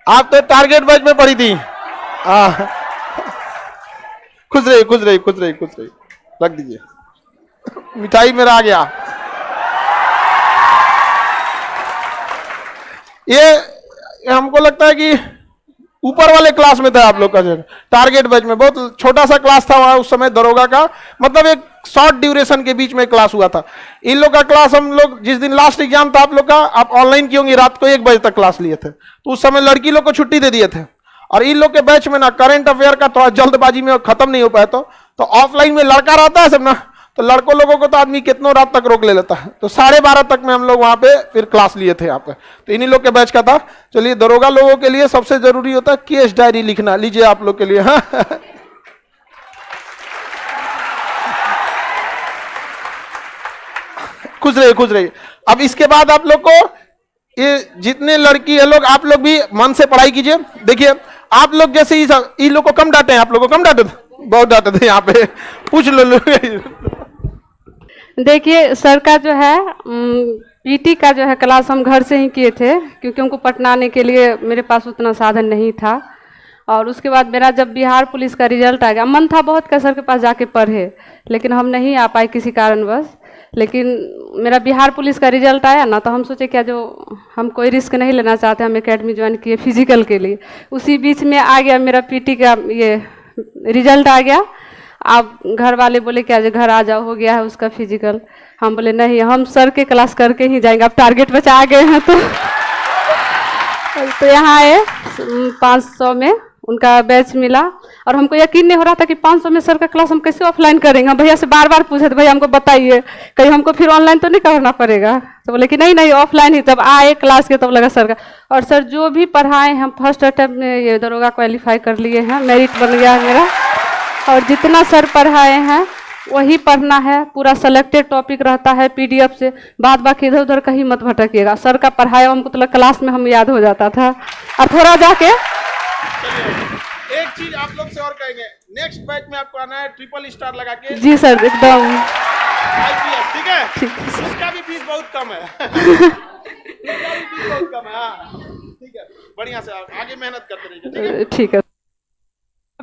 आप तो target batch में पढ़ी थी। खुश रही खुश रही खुश रही खुश रही। रख दीजिए, मिठाई मेरा आ गया। ये हमको लगता है कि ऊपर वाले क्लास में था आप लोग का, जो टारगेट बैच में बहुत छोटा सा क्लास था वहां उस समय दरोगा का, मतलब एक शॉर्ट ड्यूरेशन के बीच में क्लास हुआ था। इन लोग का क्लास हम लोग जिस दिन लास्ट एग्जाम था आप लोग का, आप ऑनलाइन की होंगी, रात को 1 बजे तक क्लास लिए थे, तो उस समय लड़की लोग को छुट्टी दे दिए थे। और इन लोग के बैच में ना करंट अफेयर का थोड़ा जल्दबाजी में खत्म नहीं हो पाया, तो ऑफलाइन में लड़का रहता है सब ना, तो लड़कों लोगों को तो आदमी कितनों रात तक रोक ले लेता है, तो 12:30 तक में हम लोग वहां पे फिर क्लास लिए थे यहाँ पे। तो इन्हीं लोग के बैच का था। चलिए, दरोगा लोगों के लिए सबसे जरूरी होता है केस डायरी लिखना। लीजिए आप लोग के लिए। हाँ खुश रहिए खुश रहिए। अब इसके बाद आप लोग को ये जितने लड़की है लोग, आप लोग भी मन से पढ़ाई कीजिए। देखिए आप लोग जैसे इन लोग को कम डांटे हैं, आप लोग को कम डांटे थे, बहुत डांटे थे यहाँ पे, पूछ लो। देखिए सर का जो है पीटी का जो है क्लास हम घर से ही किए थे, क्योंकि हमको पटना आने के लिए मेरे पास उतना साधन नहीं था। और उसके बाद मेरा जब बिहार पुलिस का रिजल्ट आ गया, मन था बहुत का सर के पास जाके पढ़े, लेकिन हम नहीं आ पाए किसी कारणवश। लेकिन मेरा बिहार पुलिस का रिजल्ट आया ना, तो हम सोचे क्या जो हम कोई रिस्क नहीं लेना चाहते, हम एकेडमी ज्वाइन किए फिजिकल के लिए। उसी बीच में आ गया मेरा पीटी का ये रिजल्ट आ गया। आप घर वाले बोले क्या जो घर आ जाओ, हो गया है उसका फिजिकल। हम बोले नहीं, हम सर के क्लास करके ही जाएंगे, अब टारगेट बचा आ गए हैं तो यहाँ आए 500 में उनका बैच मिला। और हमको यकीन नहीं हो रहा था कि 500 में सर का क्लास हम कैसे ऑफलाइन करेंगे। हम भैया से बार बार पूछे थे, भैया हमको बताइए कहीं हमको फिर ऑनलाइन तो नहीं करना पड़ेगा। तो बोले कि नहीं नहीं ऑफलाइन ही। तब आए क्लास के, तब लगा सर का। और सर जो भी पढ़ाए हम फर्स्ट अटेम्प्ट में ये दरोगा क्वालिफाई कर लिए हैं, मेरिट बन गया मेरा। और जितना सर पढ़ाए हैं वही पढ़ना है, पूरा सेलेक्टेड टॉपिक रहता है पीडीएफ से, बाद बाकी इधर उधर कहीं मत भटकिएगा। सर का पढ़ाया हमको तो क्लास में हम याद हो जाता था। और थोड़ा जाके एक चीज आप लोग से और कहेंगे, नेक्स्ट बैच में आपको आना है ट्रिपल स्टार लगा के। जी सर एकदम IPS, ठीक है? इसका भी फीस बहुत कम है। इसका भी फीस बहुत कम है। हाँ ठीक है, बढ़िया से आप आगे मेहनत करते रहिए, ठीक है।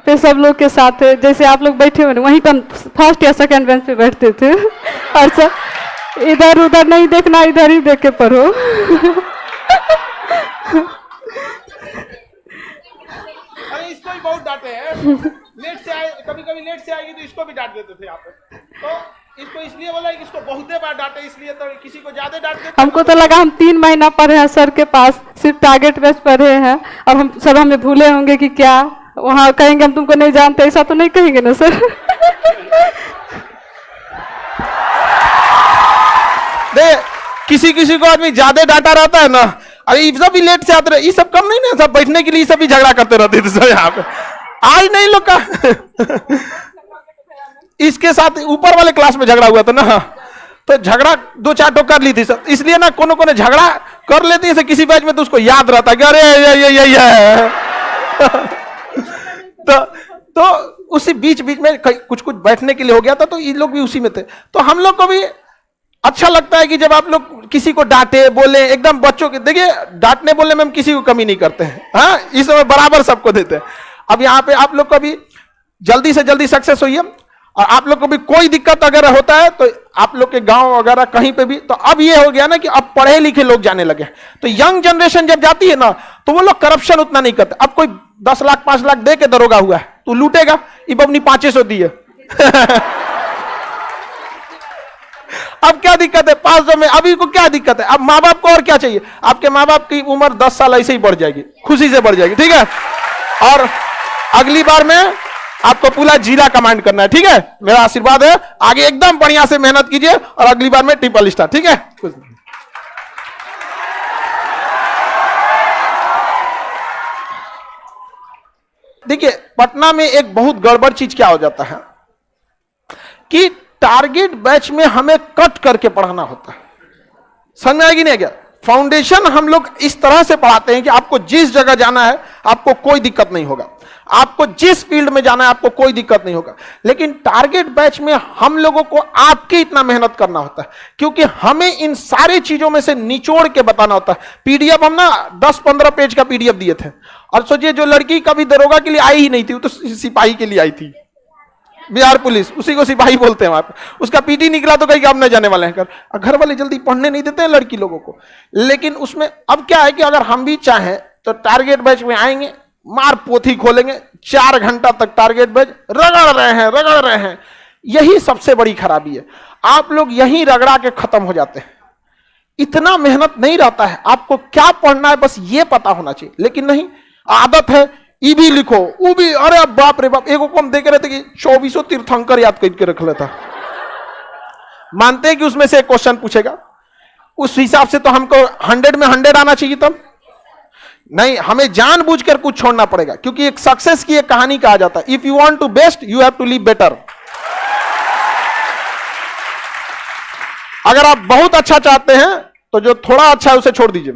पे सब लोग के साथ जैसे आप लोग बैठे हुए वहीं पर फर्स्ट या सेकंड बेंच पे बैठते थे। और सर इधर उधर नहीं देखना, इधर ही देख के पढ़ो। अरे इसको भी बहुत डांटे हैं, लेट से आए, कभी कभी लेट से आएगी तो इसको भी डांट देते थे यहाँ पे। तो इसको इसलिए बोला कि इसको बहुते बार डांटे, इसलिए तो किसी को ज्यादा डांट देते। हमको तो लगा हम 3 महीना पढ़े हैं सर के पास, सिर्फ टारगेट बेस पढ़े हैं, और हम सर हमें भूले होंगे कि क्या वहाँ कहेंगे हम तुमको नहीं जानते, ऐसा तो नहीं कहेंगे ना सर। किसी किसी को आदमी ज्यादा डांटा रहता है ना, अरे ये सब भी लेट से आते रहे, ये सब कम नहीं ना, सब बैठने के लिए सब भी झगड़ा करते रहते थे सर यहाँ पे। आज नहीं लोग का इसके साथ ऊपर वाले क्लास में झगड़ा हुआ था ना, तो झगड़ा 2-4 टो कर ली थी सर, इसलिए ना कोनो कोनो झगड़ा कर लेती है किसी बैच में, तो उसको याद रहता है कि अरे ये तो उसी बीच बीच में कुछ कुछ बैठने के लिए हो गया था, तो ये लोग भी उसी में थे। तो हम लोग को भी अच्छा लगता है कि जब आप लोग किसी को डांटे बोले, एकदम बच्चों के, देखिए डांटने बोलने में हम किसी को कमी नहीं करते हैं, हाँ इस समय बराबर सबको देते हैं। अब यहाँ पे आप लोग को भी जल्दी से जल्दी सक्सेस होइए, और आप लोग को भी कोई दिक्कत अगर होता है तो आप लोग के गांव वगैरह कहीं पे भी, तो अब ये हो गया ना कि अब पढ़े लिखे लोग जाने लगे, तो यंग जनरेशन जब जाती है ना तो वो लोग करप्शन उतना नहीं करते। अब कोई 10 लाख 5 लाख दे के दरोगा हुआ है तो लूटेगा, ये अपनी 500 दी है। अब क्या दिक्कत है 500 में, अभी को क्या दिक्कत है? अब माँ बाप को और क्या चाहिए? आपके माँ बाप की उम्र 10 साल ऐसे ही बढ़ जाएगी, खुशी से बढ़ जाएगी, ठीक है? और अगली बार में आपको पूरा जिला कमांड करना है, ठीक है? मेरा आशीर्वाद है, आगे एकदम बढ़िया से मेहनत कीजिए और अगली बार में ट्रिपल स्टार, ठीक है? देखिए पटना में एक बहुत गड़बड़ चीज क्या हो जाता है कि टारगेट बैच में हमें कट करके पढ़ाना होता है, समझ में आएगी नहीं क्या? फाउंडेशन हम लोग इस तरह से पढ़ाते हैं कि आपको जिस जगह जाना है आपको कोई दिक्कत नहीं होगा, आपको जिस फील्ड में जाना है आपको कोई दिक्कत नहीं होगा। लेकिन टारगेट बैच में हम लोगों को आपके इतना मेहनत करना होता है, क्योंकि हमें इन सारी चीजों में से निचोड़ के बताना होता है। पीडीएफ हम ना 10-15 पेज का पीडीएफ दिए थे, और सोचिए जो लड़की कभी दरोगा के लिए आई ही नहीं थी, वो तो सिपाही के लिए आई थी, बिहार पुलिस, उसी को सिपाही बोलते हैं वहां पे। उसका पीटी निकला तो कहीं काम नहीं जाने वाले हैं कर। घर वाले जल्दी पढ़ने नहीं देते हैं लड़की लोगों को। लेकिन उसमें अब क्या है कि अगर हम भी चाहें तो टारगेट बैच में आएंगे, मार पोथी खोलेंगे, 4 घंटा तक टारगेट बैच रगड़ रहे हैं। यही सबसे बड़ी खराबी है, आप लोग यही रगड़ा के खत्म हो जाते हैं। इतना मेहनत नहीं रहता है, आपको क्या पढ़ना है बस ये पता होना चाहिए। लेकिन नहीं, आदत है ई भी लिखो, ऊ भी, अरे बाप रे बाप। एगो को हम देख रहे थे कि 2400 तीर्थंकर याद करके रख लेता। मानते हैं कि उसमें से एक क्वेश्चन पूछेगा, उस हिसाब से तो हमको 100 में 100 आना चाहिए। तब नहीं, हमें जानबूझकर कुछ छोड़ना पड़ेगा, क्योंकि एक सक्सेस की एक कहानी कहा जाता है, if you want to best you have to live better. अगर आप बहुत अच्छा चाहते हैं तो जो थोड़ा अच्छा है उसे छोड़ दीजिए।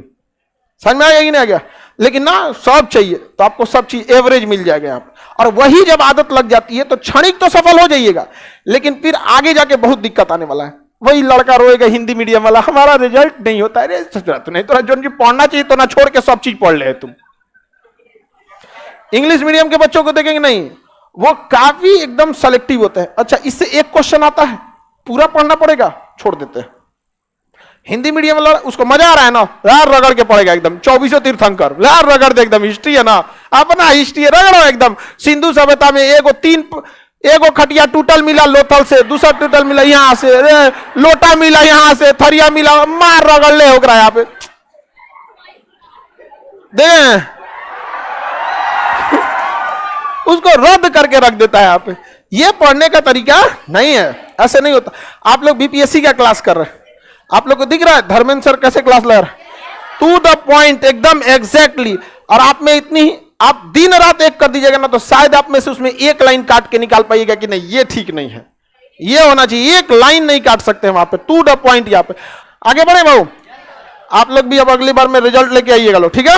समझ में आ गया कि नहीं आ गया? लेकिन ना सब चाहिए तो आपको सब चीज एवरेज मिल जाएगा यहाँ पर। और वही जब आदत लग जाती है तो क्षणिक तो सफल हो जाइएगा, लेकिन फिर आगे जाके बहुत दिक्कत आने वाला है। वही लड़का रोएगा हिंदी मीडियम वाला, हमारा रिजल्ट नहीं होता है। तो नहीं, तो जो पढ़ना चाहिए तो ना छोड़ के सब चीज पढ़ ले तुम। इंग्लिश मीडियम के बच्चों को देखेंगे नहीं, वो काफी एकदम सेलेक्टिव होते हैं। अच्छा, इससे एक क्वेश्चन आता है, पूरा पढ़ना पड़ेगा, छोड़ देते हैं। हिंदी मीडियम वाला उसको मजा आ रहा है ना, यार रगड़ के पड़ेगा एकदम। 2400 तीर्थंकर यार रगड़ दे एकदम। हिस्ट्री है ना, अपना हिस्ट्री रगड़ो एकदम। सिंधु सभ्यता में एगो खटिया टूटल मिला लोथल से, दूसरा टूटल मिला यहां से, लोटा मिला यहां से, थरिया मिला, मार रगड़ ले होकर यहाँ पे दे उसको रद्द करके रख देता है यहाँ पे। ये पढ़ने का तरीका नहीं है, ऐसे नहीं होता। आप लोग बीपीएससी का क्लास कर रहे हैं, आप लोग को दिख रहा है धर्मेंद्र सर कैसे क्लास ले रहा है, टू द पॉइंट एकदम एग्जैक्टली। और आप में इतनी, आप दिन रात एक कर दीजिएगा ना तो शायद आप में से उसमें एक लाइन काट के निकाल पाइएगा कि नहीं ये ठीक नहीं है, ये होना चाहिए। एक लाइन नहीं काट सकते वहां पे, टू द पॉइंट। यहाँ पे आगे बढ़े भाऊ, आप लोग भी अब अगली बार में रिजल्ट लेके आइएगा लो, ठीक है।